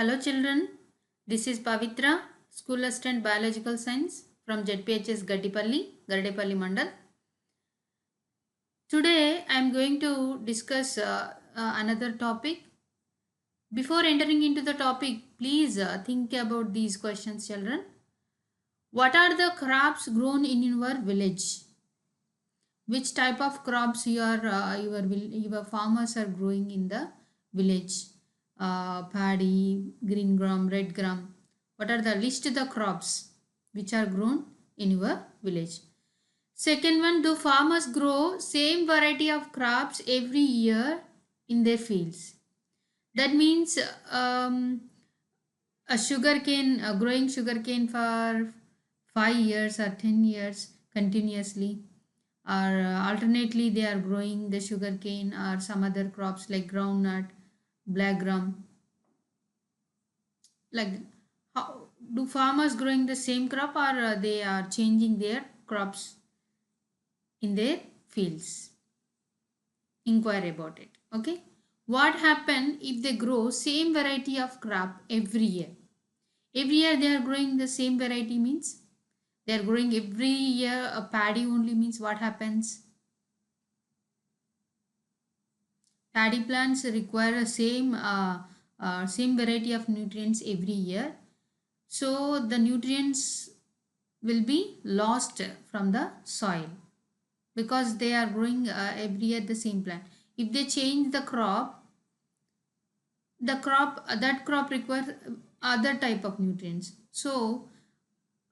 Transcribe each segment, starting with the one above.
Hello children, this is Pavitra, School Assistant Biological Science from ZPHS Gaddipalli Mandal. Today I am going to discuss another topic. Before entering into the topic, please think about these questions children. What are the crops grown in your village? Which type of crops your farmers are growing in the village? Paddy, green gram, red gram. What are the list the crops which are grown in your village? Second one, do farmers grow same variety of crops every year in their fields? That means growing sugarcane for 5 years or 10 years continuously, or alternately they are growing the sugarcane or some other crops like groundnut, black gram. Like, how do farmers growing the same crop, or they are changing their crops in their fields? Inquire about it. Okay, what happen if they grow same variety of crop every year? Every year they are growing the same variety means they are growing every year a paddy only, means what happens? Paddy plants require a same variety of nutrients every year, so the nutrients will be lost from the soil because they are growing every year the same plant. If they change the crop, that crop requires other type of nutrients. So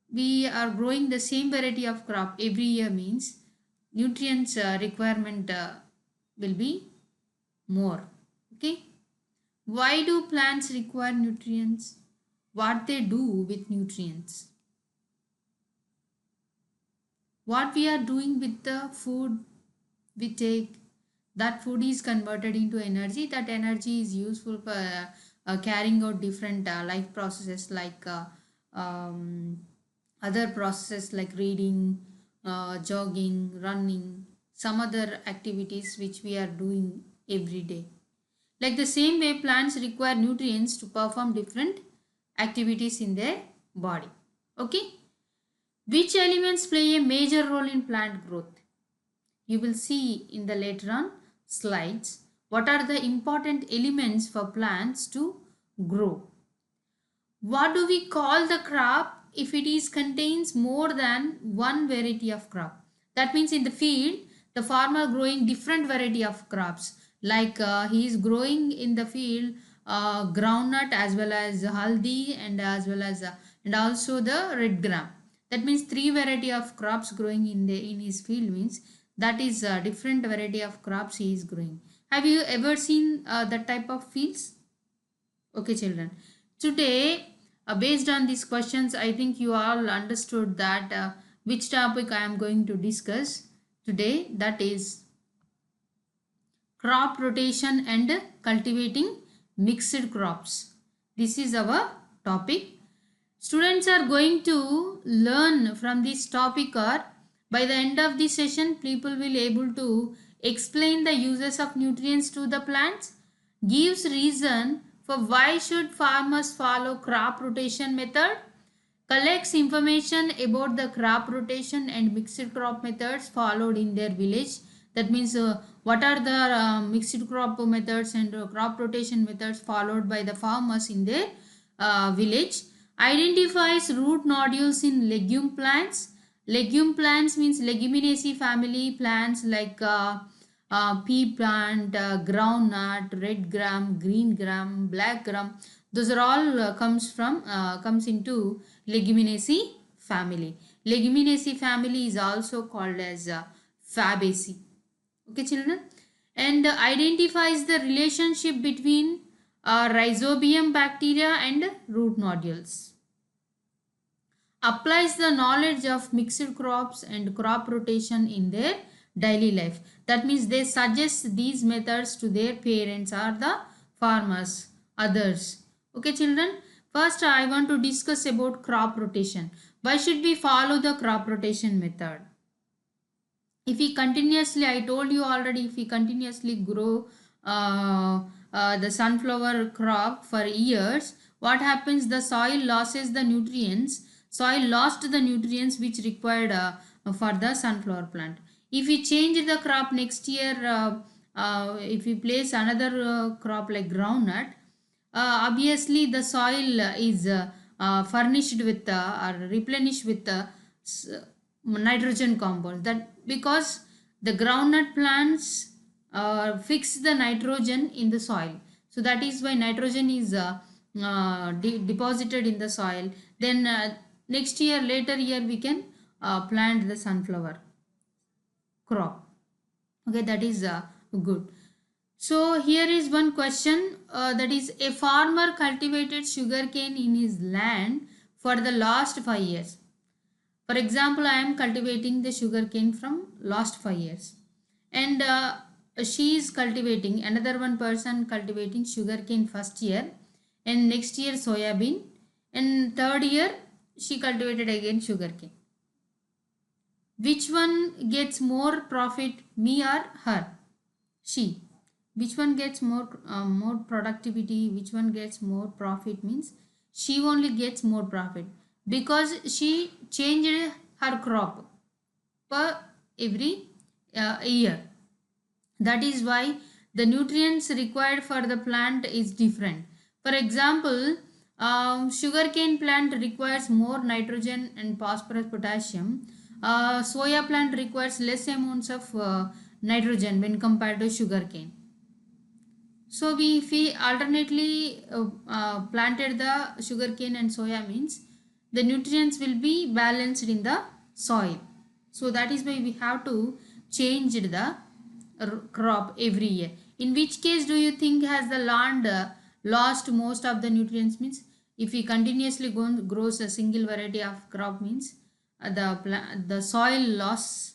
we are growing the same variety of crop every year means nutrients requirement will be more. Okay, why do plants require nutrients? What they do with nutrients? What we are doing with the food we take? That food is converted into energy. That energy is useful for carrying out different life processes like um, other processes like reading, jogging, running, some other activities which we are doing every day. Like the same way, plants require nutrients to perform different activities in their body. Okay, which elements play a major role in plant growth? You will see in the later on slides what are the important elements for plants to grow. What do we call the crop if it is contains more than one variety of crop? That means in the field, the farmer growing different variety of crops. Like he is growing in the field groundnut as well as haldi and as well as and also the red gram. That means three variety of crops growing in his field means that is a different variety of crops he is growing. Have you ever seen that type of fields? Okay, children. Today, based on these questions, I think you all understood that which topic I am going to discuss today. That is crop rotation and cultivating mixed crops. This is our topic. Students are going to learn from this topic, or by the end of this session, people will able to explain the uses of nutrients to the plants, gives reason for why should farmers follow crop rotation method, collects information about the crop rotation and mixed crop methods followed in their village. That means what are the mixed crop methods and crop rotation methods followed by the farmers in their village. Identifies root nodules in legume plants. Legume plants means leguminaceae family plants like pea plant, groundnut, red gram, green gram, black gram. Those are all comes into leguminaceae family. Leguminaceae family is also called as Fabaceae. Okay, children, and identifies the relationship between rhizobium bacteria and root nodules. Applies the knowledge of mixed crops and crop rotation in their daily life. That means they suggest these methods to their parents or the farmers, others. Okay, children. First, I want to discuss about crop rotation. Why should we follow the crop rotation method? If we continuously, I told you already, if we continuously grow the sunflower crop for years, what happens? The soil loses the nutrients. Soil lost the nutrients which required for the sunflower plant. If we change the crop next year, if we place another crop like groundnut, obviously the soil is furnished with or replenished with nitrogen compounds. That because the groundnut plants fix the nitrogen in the soil, so that is why nitrogen is deposited in the soil. Then next year, later year, we can plant the sunflower crop. Okay, that is good. So here is one question, that is, a farmer cultivated sugarcane in his land for the last 5 years. For example, I am cultivating the sugarcane from last 5 years, and she is cultivating, another one person cultivating sugarcane first year, and next year soya bean, and third year she cultivated again sugarcane. Which one gets more profit, me or her? She. Which one gets more productivity? Which one gets more profit means she only gets more profit because she changed her crop per every year. That is why the nutrients required for the plant is different. For example, sugarcane plant requires more nitrogen and phosphorus, potassium. Soya plant requires less amounts of nitrogen when compared to sugarcane. So if we alternately planted the sugarcane and soya means the nutrients will be balanced in the soil. So that is why we have to change the crop every year. In which case do you think has the land lost most of the nutrients means if we continuously grows a single variety of crop means the soil loss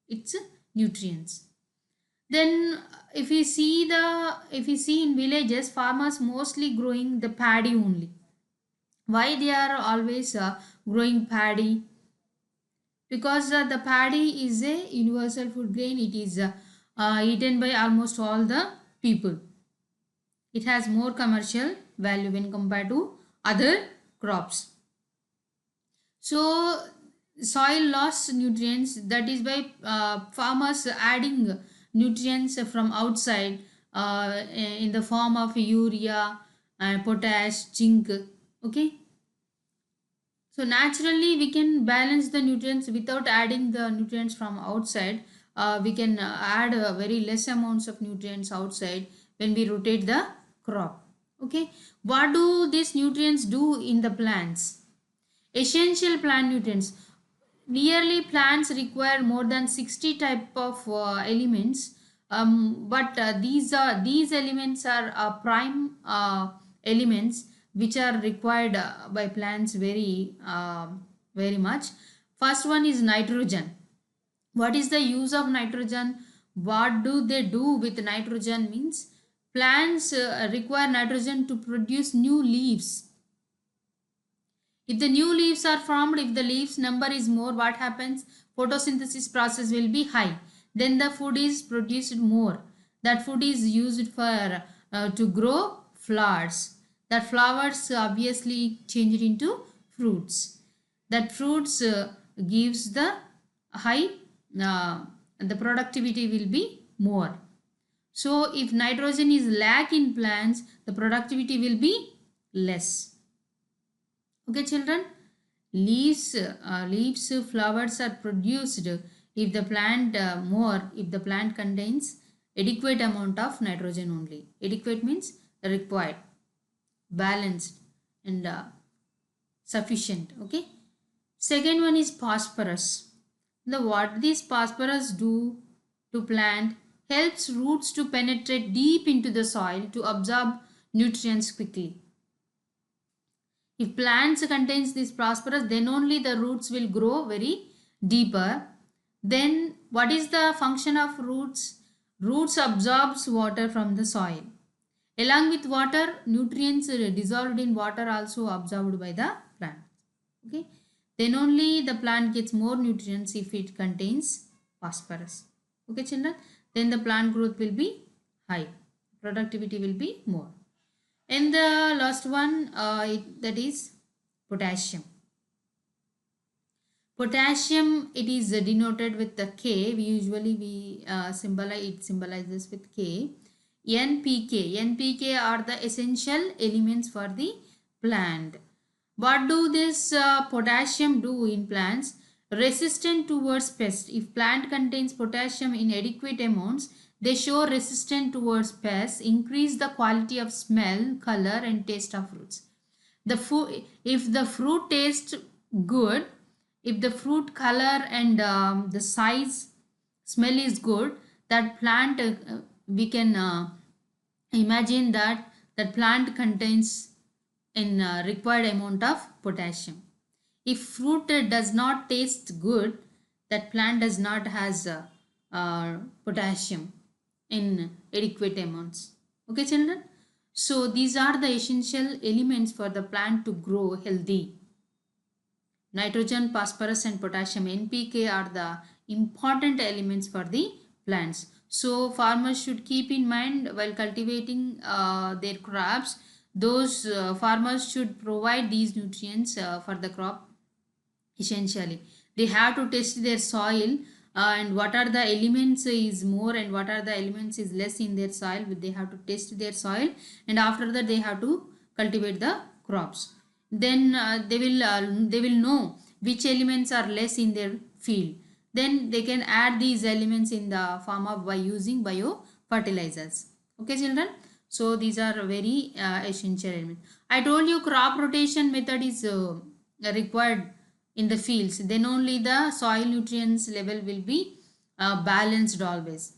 its nutrients. Then if we see in villages farmers mostly growing the paddy only. Why they are always growing paddy? Because the paddy is a universal food grain. It is eaten by almost all the people. It has more commercial value when compared to other crops. So soil loss nutrients, that is by farmers adding nutrients from outside in the form of urea, potash, zinc. Okay, so naturally we can balance the nutrients without adding the nutrients from outside. We can add very less amounts of nutrients outside when we rotate the crop. Okay, what do these nutrients do in the plants? Essential plant nutrients. Nearly plants require more than 60 type of elements, but these elements are prime elements which are required by plants very much. First one is nitrogen. What is the use of nitrogen? What do they do with nitrogen means plants require nitrogen to produce new leaves. If the new leaves are formed, if the leaves number is more, what happens? Photosynthesis process will be high. Then the food is produced more. That food is used for to grow flowers. That flowers obviously changed into fruits. That fruits gives the high, the productivity will be more. So if nitrogen is lack in plants, the productivity will be less. Okay children, leaves, flowers are produced if the plant if the plant contains adequate amount of nitrogen only. Adequate means required, balanced, and sufficient. Okay. Second one is phosphorus. What these phosphorus do to plant helps roots to penetrate deep into the soil to absorb nutrients quickly. If plants contains this phosphorus, then only the roots will grow very deeper. Then what is the function of roots? Roots absorbs water from the soil. Along with water, nutrients dissolved in water also absorbed by the plant. Okay. Then only the plant gets more nutrients if it contains phosphorus. Okay children. Then the plant growth will be high. Productivity will be more. And the last one, that is potassium. Potassium, it is denoted with the K. We usually symbolize, it symbolizes with K. NPK. NPK are the essential elements for the plant. What do this potassium do in plants? Resistant towards pests. If plant contains potassium in adequate amounts, they show resistant towards pests, increase the quality of smell, color and taste of fruits. If the fruit tastes good, if the fruit color and the size, smell is good, that plant, we can imagine that that plant contains in required amount of potassium. If fruit does not taste good, that plant does not has potassium in adequate amounts. Okay, children. So these are the essential elements for the plant to grow healthy. Nitrogen, phosphorus and potassium, NPK, are the important elements for the plants. So farmers should keep in mind while cultivating their crops, those farmers should provide these nutrients for the crop essentially. They have to test their soil and what are the elements is more and what are the elements is less in their soil. They have to test their soil and after that they have to cultivate the crops. Then they will know which elements are less in their field. Then they can add these elements in the form of by using bio fertilizers. Okay, children. So these are very essential elements. I told you crop rotation method is required in the fields. Then only the soil nutrients level will be balanced always.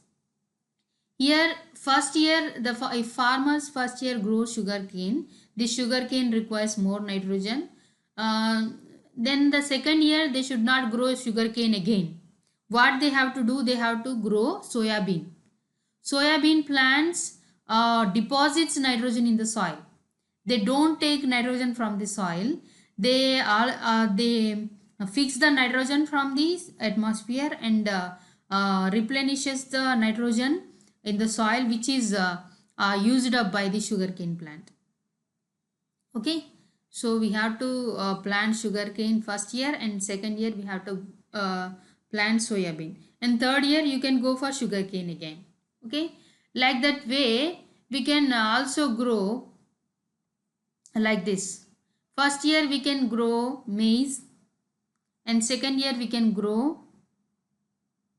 Here first year, if farmers first year grow sugarcane, the sugarcane requires more nitrogen. Then the second year they should not grow sugarcane again. What they have to do, they have to grow soya bean. Soya bean plants deposits nitrogen in the soil. They don't take nitrogen from the soil. They fix the nitrogen from the atmosphere and replenishes the nitrogen in the soil which is used up by the sugarcane plant. Okay, so we have to plant sugarcane first year and second year we have to plant soya bean and third year you can go for sugarcane again. Okay, like that way we can also grow like this. First year we can grow maize and second year we can grow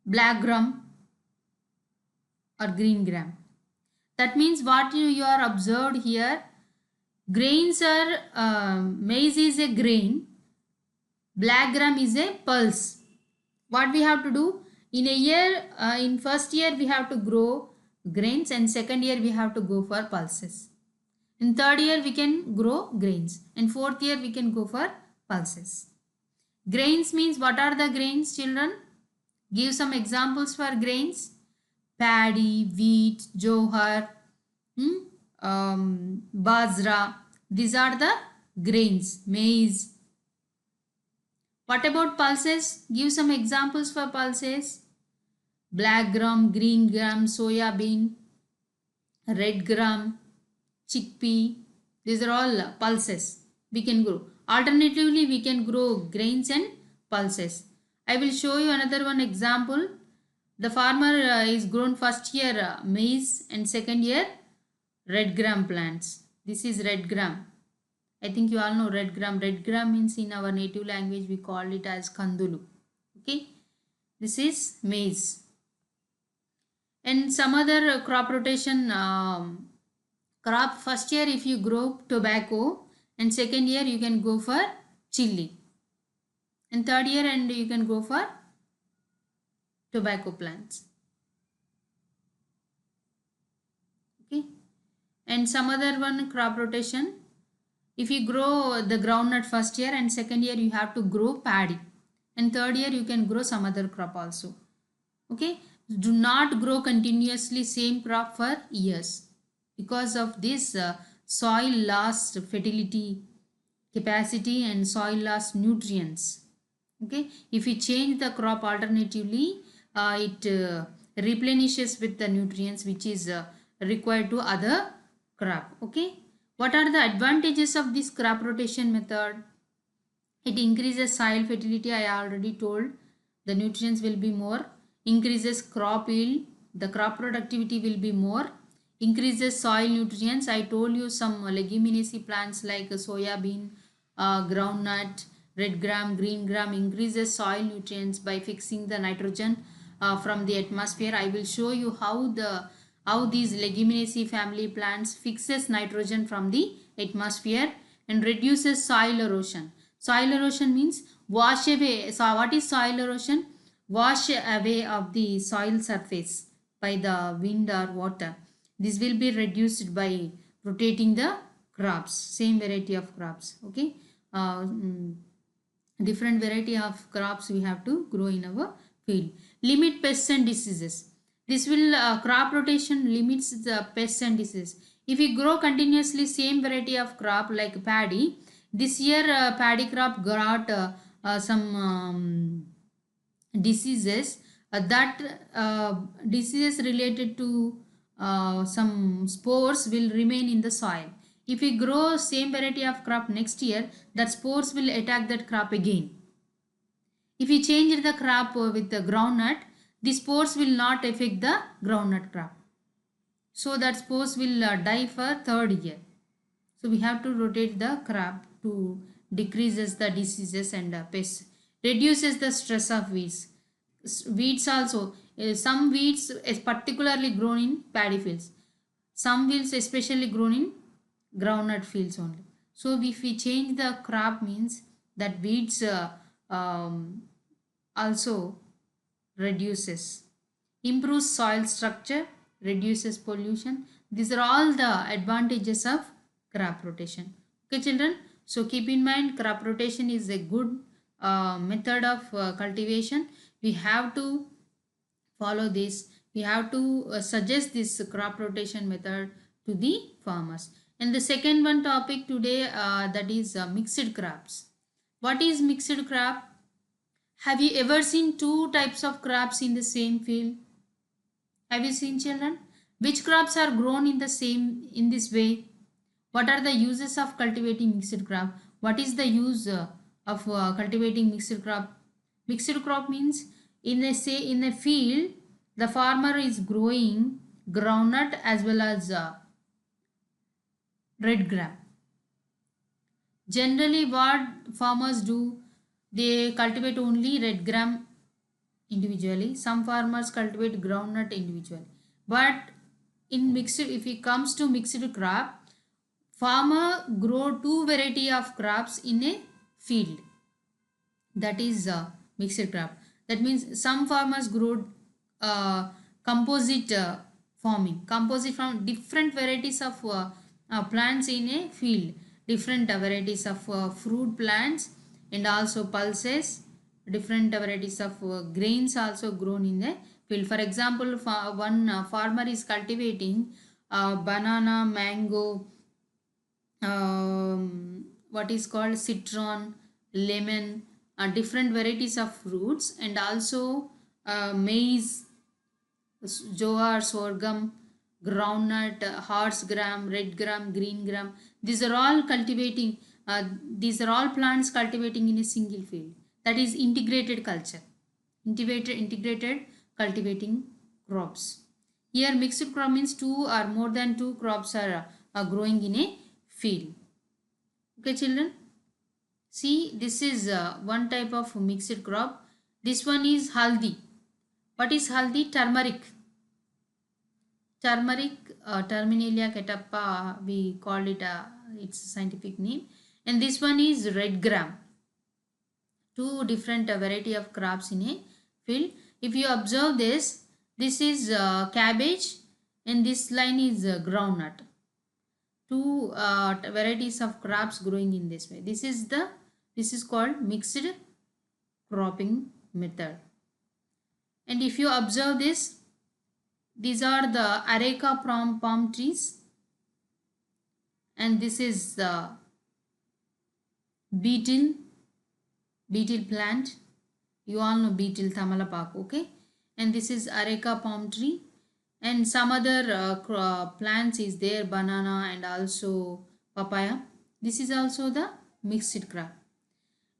black gram or green gram. That means what you are observed here, grains are maize is a grain, black gram is a pulse. What we have to do in a year, in first year we have to grow grains and second year we have to go for pulses. In third year we can grow grains and fourth year we can go for pulses. Grains means what are the grains, children? Give some examples for grains. Paddy, wheat, jowar, bajra. These are the grains. Maize. What about pulses? Give some examples for pulses. Black gram, green gram, soya bean, red gram, chickpea. These are all pulses we can grow. Alternatively, we can grow grains and pulses. I will show you another one example. The farmer is grown first year maize and second year red gram plants. This is red gram. I think you all know red gram. Red gram means in our native language we call it as kandulu. Okay. This is maize. And some other crop rotation crop. First year if you grow tobacco and second year you can go for chili. And third year and you can go for tobacco plants. Okay. And some other one crop rotation. If you grow the groundnut first year and second year you have to grow paddy. And third year you can grow some other crop also. Okay. Do not grow continuously same crop for years. Because of this soil lost fertility capacity and soil lost nutrients. Okay. If you change the crop alternatively, it replenishes with the nutrients which is required to other crop. Okay. What are the advantages of this crop rotation method? It increases soil fertility, I already told. The nutrients will be more. Increases crop yield. The crop productivity will be more. Increases soil nutrients. I told you some leguminous plants like soya bean, groundnut, red gram, green gram increases soil nutrients by fixing the nitrogen from the atmosphere. I will show you how these leguminous family plants fixes nitrogen from the atmosphere and reduces soil erosion. Soil erosion means wash away. So what is soil erosion? Wash away of the soil surface by the wind or water. This will be reduced by rotating the crops, same variety of crops. Okay. Uh, mm, Different variety of crops we have to grow in our field. Limit pests and diseases. This will crop rotation limits the pests and diseases. If we grow continuously same variety of crop like paddy, this year paddy crop got some diseases, that diseases related to some spores will remain in the soil. If we grow same variety of crop next year, that spores will attack that crop again. If we change the crop with the groundnut, the spores will not affect the groundnut crop. So that spores will die for third year. So we have to rotate the crop to decreases the diseases and pests. Reduces the stress of weeds. Weeds also, some weeds is particularly grown in paddy fields. Some weeds especially grown in groundnut fields only. So if we change the crop means that weeds um, also reduces. Improves soil structure, reduces pollution. These are all the advantages of crop rotation. Okay children, so keep in mind crop rotation is a good method of cultivation. We have to follow this. We have to suggest this crop rotation method to the farmers. And the second one topic today, that is mixed crops. What is mixed crop? Have you ever seen two types of crops in the same field? Have you seen children? Which crops are grown in the same in this way? What are the uses of cultivating mixed crop? What is the use of cultivating mixed crop? Mixed crop means in a field the farmer is growing groundnut as well as red gram. Generally what farmers do, they cultivate only red gram individually. Some farmers cultivate groundnut individually. But in mixed, if it comes to mixed crop, farmer grow two variety of crops in a field. That is mixed crop. That means some farmers grow composite farming. Composite from different varieties of plants in a field. Different varieties of fruit plants and also pulses. Different varieties of grains also grown in the field. For example, one farmer is cultivating banana, mango, what is called citron, lemon, different varieties of fruits, and also maize, jowar, sorghum, groundnut, horse gram, red gram, green gram. These are all cultivating. These are all plants cultivating in a single field. That is integrated culture. Integrated cultivating crops. Here mixed crop means two or more than two crops are growing in a field. Okay children. See, this is one type of mixed crop. This one is haldi. What is haldi? Turmeric. Turmeric, Terminalia catappa, we call it its scientific name. And this one is red gram. Two different variety of crops in a field. If you observe this, this is cabbage and this line is groundnut. Two varieties of crops growing in this way. This is called mixed cropping method. And if you observe this, these are the areca palm trees, and this is the beetle plant. You all know beetle, Tamalapak, okay? And this is areca palm tree, and some other plants is there, banana and also papaya. This is also the mixed crop.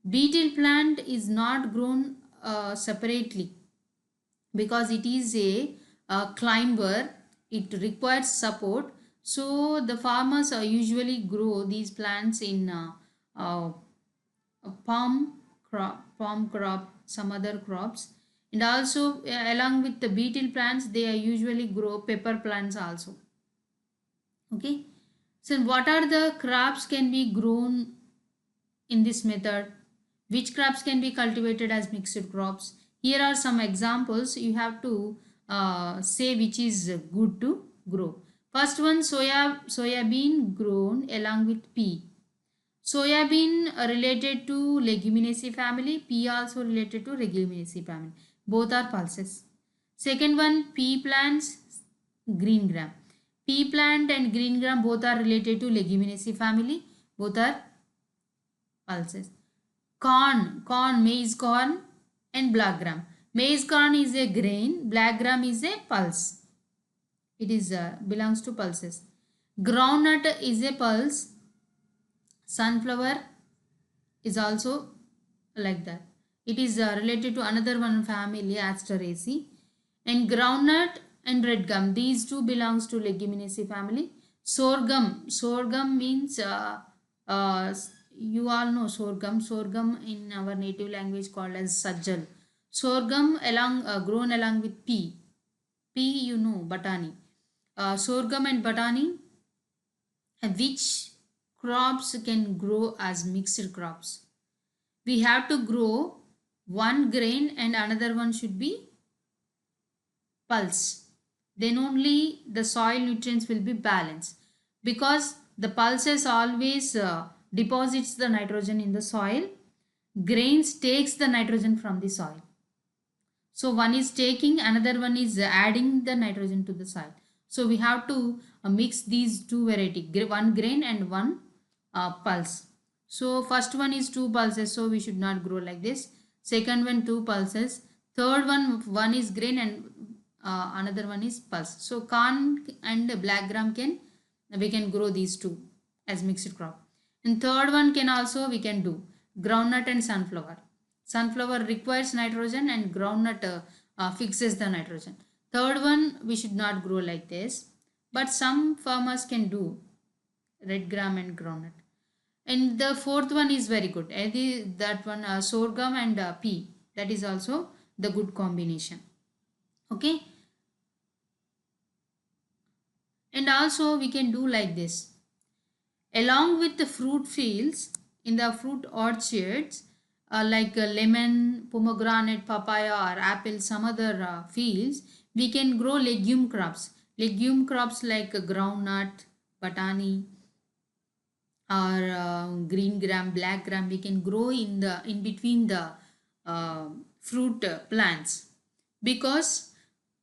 Beetle plant is not grown separately because it is a climber. It requires support. So the farmers usually grow these plants in uh, a palm crop, some other crops, and also along with the beetle plants, they usually grow pepper plants also. Okay, so what are the crops can be grown in this method? Which crops can be cultivated as mixed crops? Here are some examples. You have to say which is good to grow. First one, soya bean grown along with pea. Soya bean related to leguminaceae family, pea also related to leguminaceae family. Both are pulses. Second one, pea plants, green gram. Pea plant and green gram both are related to leguminaceae family. Both are pulses. Corn, maize corn and black gram. Maize corn is a grain, black gram is a pulse. It is belongs to pulses. Groundnut is a pulse. Sunflower is also like that. It is related to another one family, Asteraceae. And groundnut and red gum, these two belongs to leguminaceae family. Sorghum means you all know sorghum. Sorghum in our native language called as sajjal. Sorghum along grown along with pea. Pea, you know, batani. Sorghum and batani, which crops can grow as mixed crops? We have to grow one grain and another one should be pulse. Then only the soil nutrients will be balanced, because the pulses always deposits the nitrogen in the soil. Grains takes the nitrogen from the soil. So one is taking, another one is adding the nitrogen to the soil. So we have to mix these two variety, one grain and one pulse. So first one is two pulses, so we should not grow like this. Second one, two pulses. Third one is grain and another one is pulse. So corn and black gram we can grow these two as mixed crop. And third one can also we can do groundnut and sunflower. Sunflower requires nitrogen and groundnut fixes the nitrogen. Third one we should not grow like this, but some farmers can do red gram and groundnut. And the fourth one is very good. That one sorghum and pea. That is also the good combination. Okay. And also we can do like this. Along with the fruit fields, in the fruit orchards, like lemon, pomegranate, papaya or apple, some other fields, we can grow legume crops. Legume crops like groundnut, batani, or green gram, black gram, we can grow in between the fruit plants, because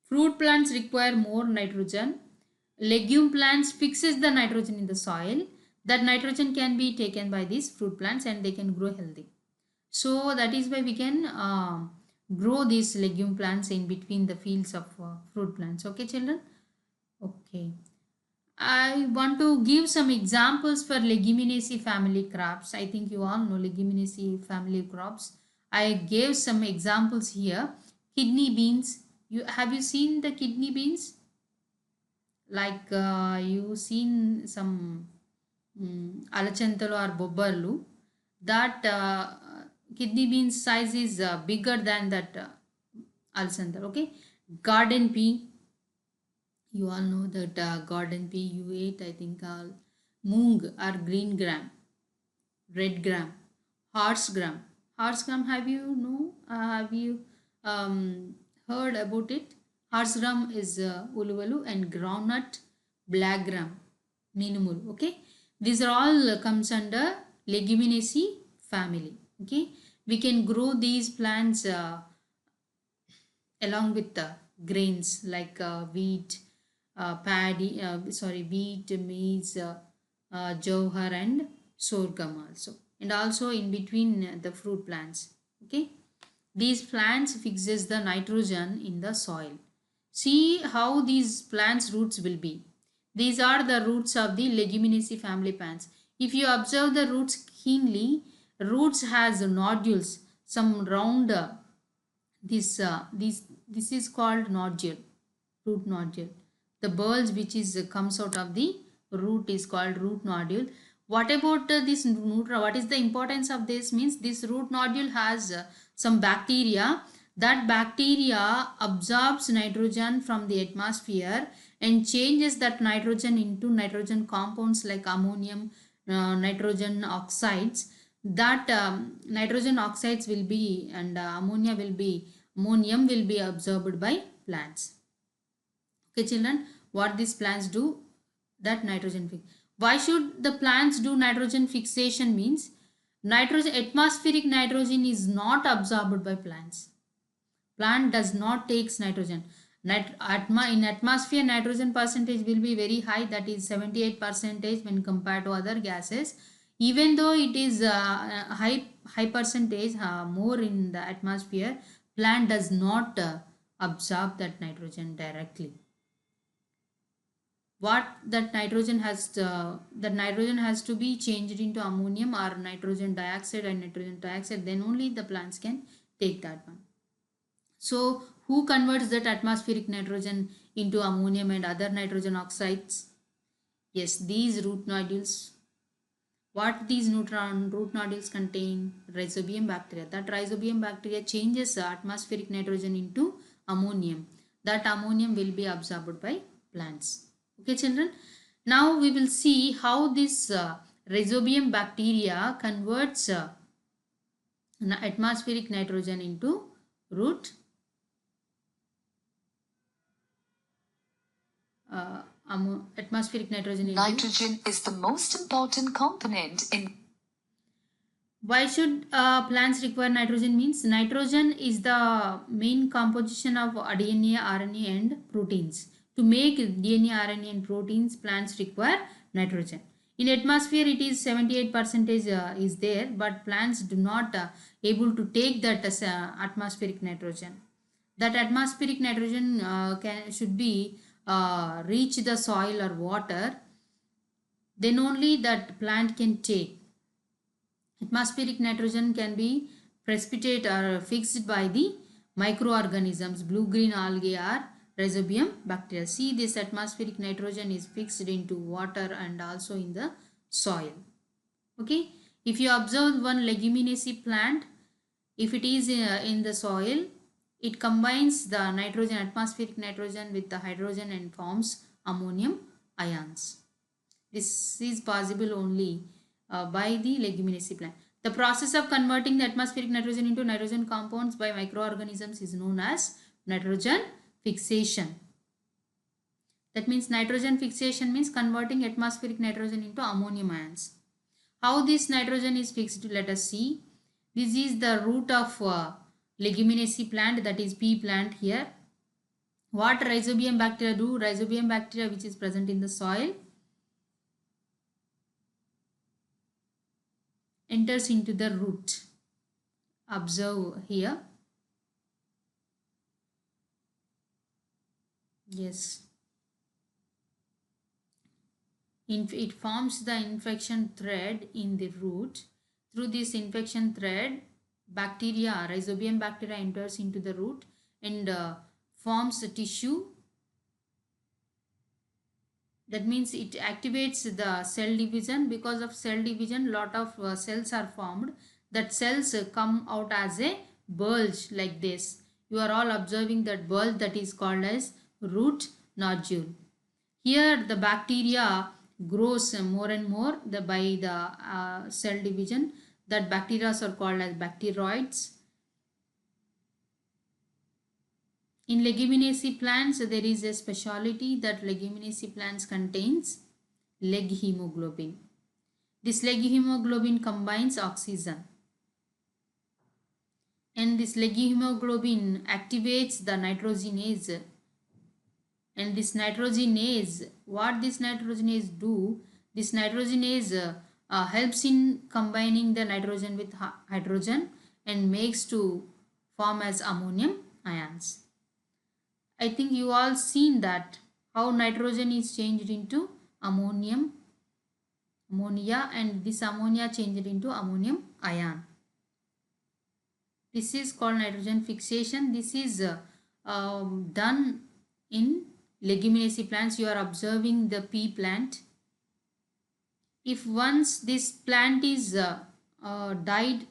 fruit plants require more nitrogen. Legume plants fixes the nitrogen in the soil. That nitrogen can be taken by these fruit plants and they can grow healthy. So that is why we can grow these legume plants in between the fields of fruit plants. Okay, children? Okay. I want to give some examples for leguminaceae family crops. I think you all know leguminaceae family crops. I gave some examples here. Kidney beans. Have you seen the kidney beans? Like you seen some alachantalu or bobbarlu. That kidney bean size is bigger than that alachantal. Okay. Garden pea. You all know that garden pea you ate, I think, moong or green gram, red gram, horse gram. Horse gram, have you heard about it? Horse gram is uluvalu, and groundnut, black gram, minimul. Okay, these are all comes under leguminaceae family. Okay, we can grow these plants along with the grains like wheat, wheat, maize, jowar and sorghum also. And also in between the fruit plants. Okay. These plants fixes the nitrogen in the soil. See how these plants roots will be. These are the roots of the leguminaceae family plants. If you observe the roots keenly, roots has nodules, some round this is called nodule, root nodule. The bulge which is comes out of the root is called root nodule. What about this nutra? What is the importance of this? Means this root nodule has some bacteria. That bacteria absorbs nitrogen from the atmosphere and changes that nitrogen into nitrogen compounds like ammonium, nitrogen oxides. That nitrogen oxides will be and ammonium will be absorbed by plants. Okay children, what these plants do, that nitrogen fix. Why should the plants do nitrogen fixation? Means nitrogen, atmospheric nitrogen is not absorbed by plants. Plant does not takes nitrogen. In atmosphere, nitrogen percentage will be very high, that is 78 percentage when compared to other gases. Even though it is high percentage more in the atmosphere, plant does not absorb that nitrogen directly. What that nitrogen has to be changed into ammonium or nitrogen dioxide and nitrogen dioxide, then only the plants can take that one. So who converts that atmospheric nitrogen into ammonium and other nitrogen oxides? Yes, these root nodules. What these root nodules contain? Rhizobium bacteria. That rhizobium bacteria changes the atmospheric nitrogen into ammonium. That ammonium will be absorbed by plants. Okay children. Now we will see how this rhizobium bacteria converts atmospheric nitrogen into root atmospheric nitrogen. Nitrogen is the most important component in. Why should plants require nitrogen? Means nitrogen is the main composition of DNA, RNA and proteins. To make DNA, RNA and proteins, plants require nitrogen. In atmosphere, it is 78 percentage is there, but plants do not able to take that as atmospheric nitrogen. That atmospheric nitrogen should be reach the soil or water, then only that plant can take. Atmospheric nitrogen can be precipitate or fixed by the microorganisms, blue-green algae or rhizobium bacteria. See, this atmospheric nitrogen is fixed into water and also in the soil. Okay, if you observe one leguminaceae plant, if it is in the soil, it combines the nitrogen, atmospheric nitrogen with the hydrogen and forms ammonium ions. This is possible only by the leguminaceae plant. The process of converting the atmospheric nitrogen into nitrogen compounds by microorganisms is known as nitrogen fixation. That means nitrogen fixation means converting atmospheric nitrogen into ammonium ions. How this nitrogen is fixed, let us see. This is the root of leguminaceae plant, that is pea plant here. What rhizobium bacteria do? Rhizobium bacteria which is present in the soil enters into the root. Observe here. Yes. It forms the infection thread in the root. Through this infection thread, bacteria, rhizobium bacteria enters into the root and forms a tissue. That means it activates the cell division. Because of cell division, lot of cells are formed. That cells come out as a bulge like this. You are all observing that bulge, that is called as root nodule. Here the bacteria grows more and more by the cell division. That bacteria are called as bacteroids. In leguminaceae plants, there is a speciality that leguminaceae plants contains leg hemoglobin. This leg hemoglobin combines oxygen, and this leg hemoglobin activates the nitrogenase. And this nitrogenase, what this nitrogenase do? This nitrogenase helps in combining the nitrogen with hydrogen and makes to form as ammonium ions. I think you all seen that how nitrogen is changed into ammonium ammonia, and this ammonia changed into ammonium ion. This is called nitrogen fixation. This is done in leguminaceae plants. You are observing the pea plant. If once this plant is died,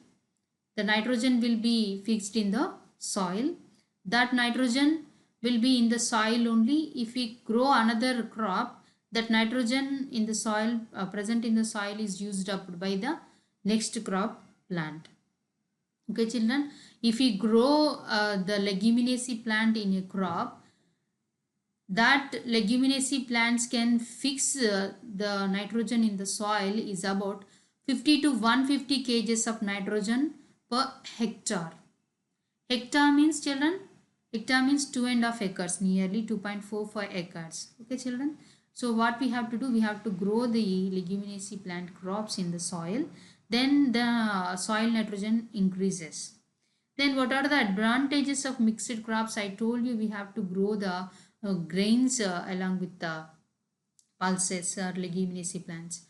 the nitrogen will be fixed in the soil. That nitrogen will be in the soil only. If we grow another crop, that nitrogen in the soil present in the soil is used up by the next crop plant. Okay children, if we grow the leguminaceae plant in a crop, that leguminaceae plants can fix the nitrogen in the soil is about 50 to 150 kgs of nitrogen per hectare. Hectare means children, hectare means 2.5 acres, nearly 2.45 acres. Okay children, so what we have to do, we have to grow the leguminaceae plant crops in the soil, then the soil nitrogen increases. Then what are the advantages of mixed crops? I told you we have to grow the grains along with the pulses or leguminaceae plants.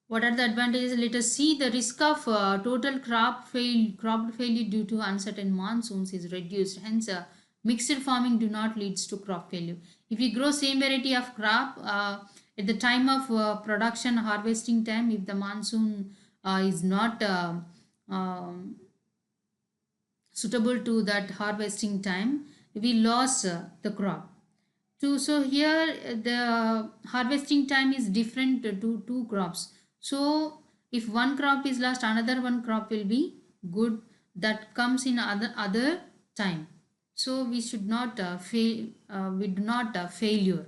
What are the advantages? Let us see. The risk of total crop failure due to uncertain monsoons is reduced. Hence, mixed farming do not leads to crop failure. If we grow same variety of crop at the time of production harvesting time, if the monsoon is not suitable to that harvesting time, we lose the crop. So here the harvesting time is different to two crops. So if one crop is lost, another one crop will be good, that comes in other time. So we should not fail. We do not failure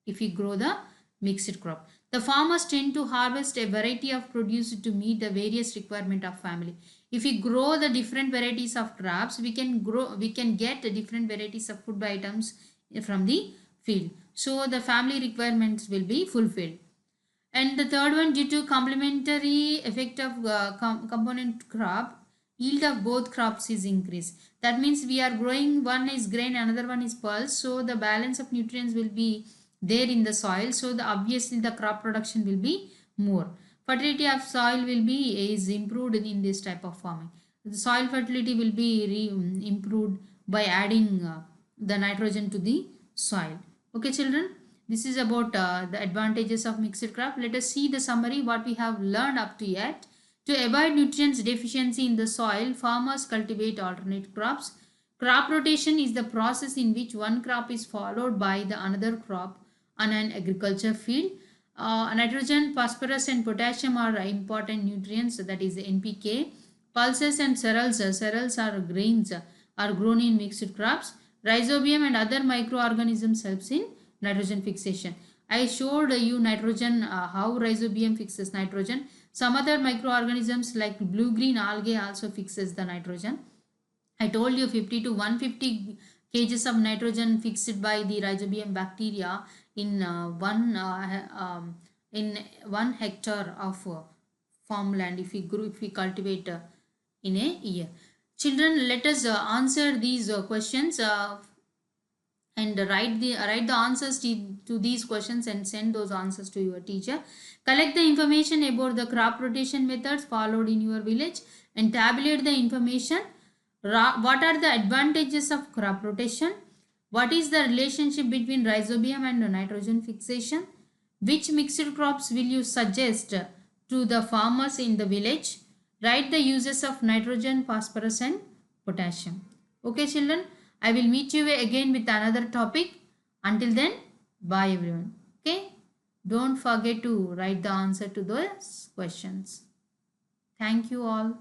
if we grow the mixed crop. The farmers tend to harvest a variety of produce to meet the various requirement of family. If we grow the different varieties of crops, we can get different varieties of food items from the field. So the family requirements will be fulfilled. And the third one, due to complementary effect of component crop, yield of both crops is increased. That means we are growing, one is grain, another one is pulse. So the balance of nutrients will be there in the soil. So obviously the crop production will be more. Fertility of soil will be is improved in this type of farming. The soil fertility will be improved by adding the nitrogen to the soil. Okay children, this is about the advantages of mixed crop. Let us see the summary what we have learned up to yet. To avoid nutrients deficiency in the soil, farmers cultivate alternate crops. Crop rotation is the process in which one crop is followed by the another crop on an agriculture field. Nitrogen, phosphorus and potassium are important nutrients, that is the NPK. Pulses and cereals are grains, are grown in mixed crops. Rhizobium and other microorganisms helps in nitrogen fixation. I showed you nitrogen, how rhizobium fixes nitrogen. Some other microorganisms like blue-green algae also fixes the nitrogen. I told you 50 to 150 kgs of nitrogen fixed by the rhizobium bacteria in in 1 hectare of farmland if we cultivate in a year. Children, let us answer these questions and write the answers to these questions and send those answers to your teacher. Collect the information about the crop rotation methods followed in your village and tabulate the information. What are the advantages of crop rotation? What is the relationship between rhizobium and nitrogen fixation? Which mixed crops will you suggest to the farmers in the village? Write the uses of nitrogen, phosphorus and potassium. Okay children, I will meet you again with another topic. Until then, bye everyone. Okay, don't forget to write the answer to those questions. Thank you all.